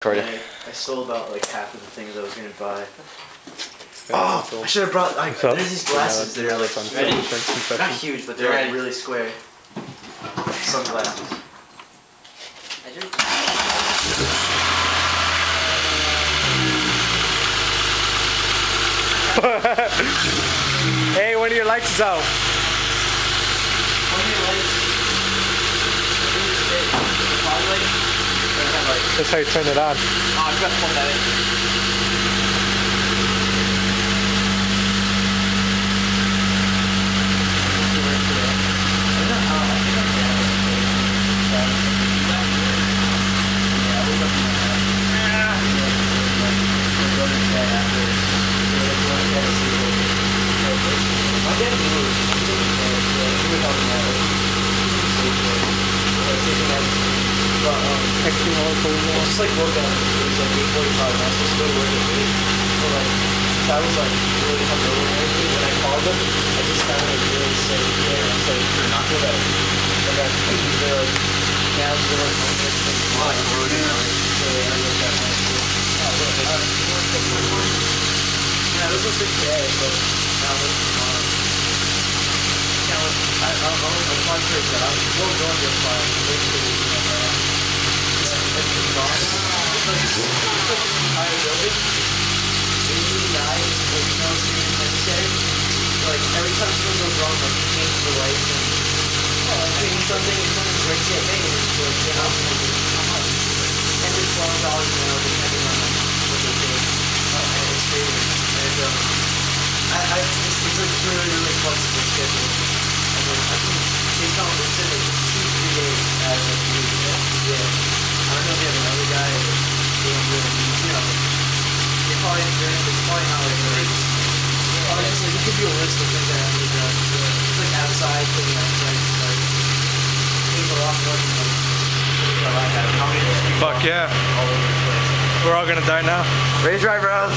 I stole about like half of the things I was gonna buy. Oh, I should have brought. There's these glasses that are like not huge, but they're like really square. Sunglasses. Hey, one of your lights is out. One of your lights. That's how you turn it on. Oh, I forgot to plug that in. Just like work out, it was like 8:45 and I was supposed to go to work at 8. So like, if I was like really hungover and everything, when I called them, I just kind of like really said, yeah, I was like, you're not good at it. And then they're like, now they're like, oh, that's like, why? So I looked at my school. Yeah, this was like today, but now this is tomorrow. Yeah, I'm not sure that I'm still going to apply. It's like this entire building. They really guys, like, you know, necessary. Like, every time something goes wrong, like, change the lights and change something, if something breaks it, maintenance, so it's, you know, $10 to $12 an hour, depending on what they think. And it's free. And, it's like really, really flexible schedule. And then I can take on, it's in like 2-3 days as a week. Yeah. I don't know if you have another guy or they don't really, you know, it's probably not like really, probably just like, it could be a list of things that have to be done. It's like outside, cleaning outside, like, things a lot more than like, what I have. How many people Fuck yeah. all over the place. We're all gonna die now. Raise your eyebrows.